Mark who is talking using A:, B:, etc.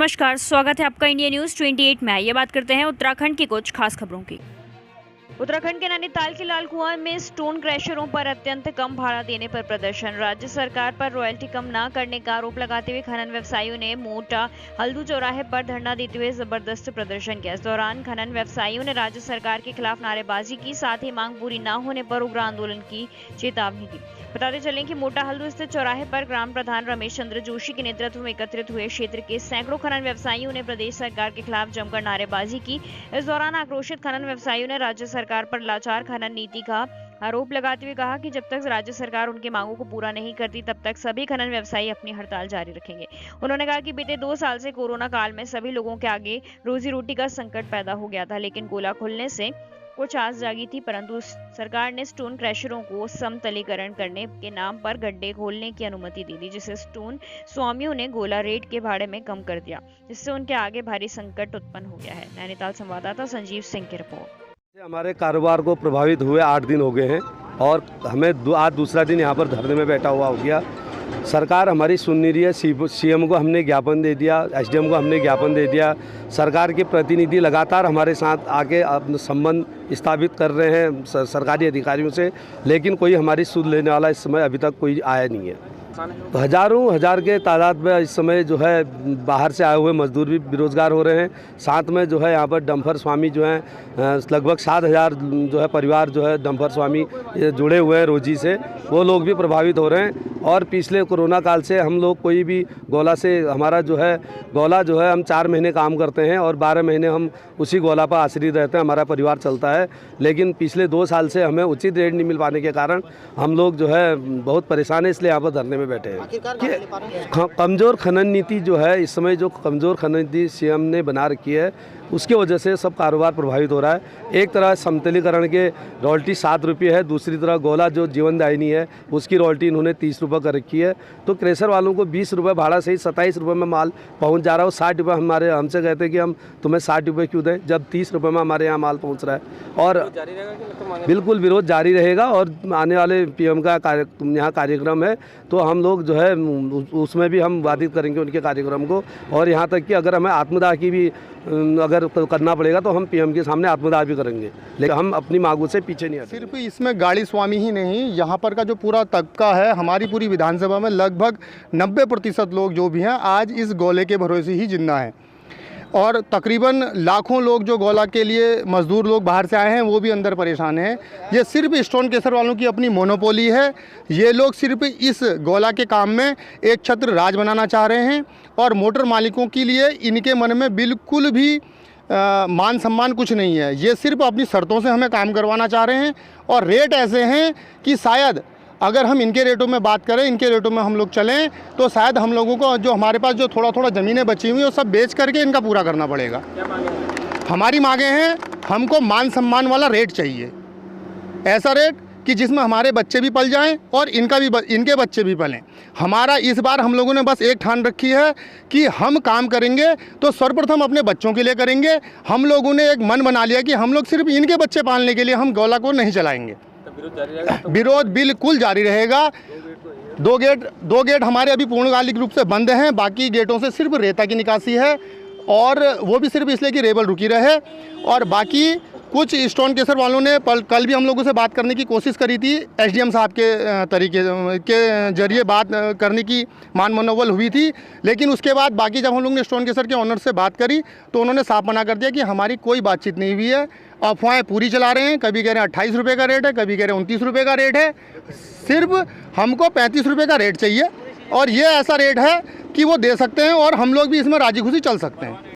A: नमस्कार, स्वागत है आपका इंडिया न्यूज़ 28 में। ये बात करते हैं उत्तराखंड की कुछ खास खबरों की। उत्तराखंड के नैनीताल के लाल कुआं में स्टोन क्रैशरों पर अत्यंत कम भाड़ा देने पर प्रदर्शन। राज्य सरकार पर रॉयल्टी कम न करने का आरोप लगाते हुए खनन व्यवसायियों ने मोटा हल्दू चौराहे पर धरना देते हुए जबरदस्त प्रदर्शन किया। इस दौरान खनन व्यवसायियों ने राज्य सरकार के खिलाफ नारेबाजी की, साथ ही मांग पूरी न होने पर उग्र आंदोलन की चेतावनी दी। बताते चलें कि मोटा हल्दू स्थित चौराहे पर ग्राम प्रधान रमेश चंद्र जोशी के नेतृत्व में एकत्रित हुए क्षेत्र के सैकड़ों खनन व्यवसायियों ने प्रदेश सरकार के खिलाफ जमकर नारेबाजी की। इस दौरान आक्रोशित खनन व्यवसायियों ने राज्य सरकार पर लाचार खनन नीति का आरोप लगाते हुए कहा कि जब तक राज्य सरकार उनकी मांगों को पूरा नहीं करती तब तक सभी खनन व्यवसायी अपनी हड़ताल जारी रखेंगे। उन्होंने कहा कि बीते 2 साल से कोरोना काल में सभी लोगों के आगे रोजी रोटी का संकट पैदा हो गया था, लेकिन गोला खुलने से कुछ आस जागी थी, परंतु सरकार ने स्टोन क्रैशरों को समतलीकरण करने के नाम पर गड्ढे खोलने की अनुमति दे दी, जिसे स्टोन स्वामियों ने गोला रेट के भाड़े में कम कर दिया, जिससे उनके आगे भारी संकट उत्पन्न हो गया है। नैनीताल संवाददाता संजीव सिंह की रिपोर्ट।
B: हमारे कारोबार को प्रभावित हुए 8 दिन हो गए हैं और हमें आज दूसरा दिन यहाँ पर धरने में बैठा हुआ हो गया। सरकार हमारी सुन नहीं रही है। सीएम को हमने ज्ञापन दे दिया, एसडीएम को हमने ज्ञापन दे दिया। सरकार के प्रतिनिधि लगातार हमारे साथ आके संबंध स्थापित कर रहे हैं सरकारी अधिकारियों से, लेकिन कोई हमारी सुध लेने वाला इस समय अभी तक कोई आया नहीं है। हजार के तादाद में इस समय जो है बाहर से आए हुए मजदूर भी बेरोजगार हो रहे हैं। साथ में जो है यहाँ पर डंपर स्वामी जो हैं लगभग 7,000 जो है परिवार जो है डंपर स्वामी जुड़े हुए हैं रोजी से, वो लोग भी प्रभावित हो रहे हैं। और पिछले कोरोना काल से हम लोग कोई भी गोला से हमारा जो है गोला जो है हम 4 महीने काम करते हैं और 12 महीने हम उसी गोला पर आश्रित रहते हैं, हमारा परिवार चलता है। लेकिन पिछले 2 साल से हमें उचित रेट नहीं मिल पाने के कारण हम लोग जो है बहुत परेशान है, इसलिए यहाँ पर धरने में बैठे हैं कि कमज़ोर खनन नीति जो है इस समय जो कमज़ोर खनन नीति सीएम ने बना रखी है उसकी वजह से सब कारोबार प्रभावित हो रहा है। एक तरह समतलीकरण के रॉयल्टी 7 रुपये है, दूसरी तरह गोला जो जीवनदायिनी है उसकी रॉयल्टी इन्होंने 30 रुपये कर रखी है। तो क्रेशर वालों को 20 रुपये भाड़ा सही 27 रुपये में माल पहुंच जा रहा है। 60 रुपये हमसे कहते हैं कि हम तुम्हें 60 रुपये क्यों दें जब 30 रुपये में हमारे यहाँ माल पहुँच रहा है। और बिल्कुल विरोध जारी रहेगा और आने वाले PM का यहाँ कार्यक्रम है तो हम लोग जो है उसमें भी हम बाधित करेंगे उनके कार्यक्रम को। और यहाँ तक कि अगर हमें आत्मदाह की भी अगर करना पड़ेगा तो हम PM के सामने आत्मदाह भी करेंगे, लेकिन हम अपनी मांगों से पीछे नहीं आते।
C: सिर्फ इसमें गाड़ी स्वामी ही नहीं, यहाँ पर का जो पूरा तबका है हमारी पूरी विधानसभा में लगभग 90% लोग जो भी हैं आज इस गोले के भरोसे ही जिंदा हैं। और तकरीबन लाखों लोग जो गोला के लिए मजदूर लोग बाहर से आए हैं वो भी अंदर परेशान हैं। ये सिर्फ स्टोन क्रशर वालों की अपनी मोनोपोली है। ये लोग सिर्फ इस गोला के काम में एक छत्र राज बनाना चाह रहे हैं और मोटर मालिकों के लिए इनके मन में बिल्कुल भी मान सम्मान कुछ नहीं है। ये सिर्फ अपनी शर्तों से हमें काम करवाना चाह रहे हैं और रेट ऐसे हैं कि शायद अगर हम इनके रेटों में बात करें, इनके रेटों में हम लोग चलें तो शायद हम लोगों को जो हमारे पास जो थोड़ा ज़मीनें बची हुई हैं वो सब बेच करके इनका पूरा करना पड़ेगा। हमारी मांगें हैं, हमको मान सम्मान वाला रेट चाहिए, ऐसा रेट कि जिसमें हमारे बच्चे भी पल जाएं और इनके बच्चे भी पलें। हमारा इस बार हम लोगों ने बस एक ठान रखी है कि हम काम करेंगे तो सर्वप्रथम अपने बच्चों के लिए करेंगे। हम लोगों ने एक मन बना लिया कि हम लोग सिर्फ इनके बच्चे पालने के लिए हम गोला को नहीं चलाएंगे। विरोध बिल्कुल जारी रहेगा। 2 गेट हमारे अभी पूर्णकालिक रूप से बंद हैं, बाकी गेटों से सिर्फ रेता की निकासी है और वो भी सिर्फ इसलिए कि रेबल रुकी रहे। और बाकी कुछ स्टोन क्रशर वालों ने कल भी हम लोगों से बात करने की कोशिश करी थी, एसडीएम साहब के तरीके के जरिए बात करने की मान मनोबल हुई थी, लेकिन उसके बाद बाकी जब हम लोग ने स्टोन क्रशर के ऑनर से बात करी तो उन्होंने साफ मना कर दिया कि हमारी कोई बातचीत नहीं हुई है। अफवाहें पूरी चला रहे हैं, कभी कह रहे हैं 28 रुपये का रेट है, कभी कह रहे हैं 29 रुपये का रेट है। सिर्फ हमको 35 रुपये का रेट चाहिए और ये ऐसा रेट है कि वो दे सकते हैं और हम लोग भी इसमें राजी खुशी चल सकते हैं।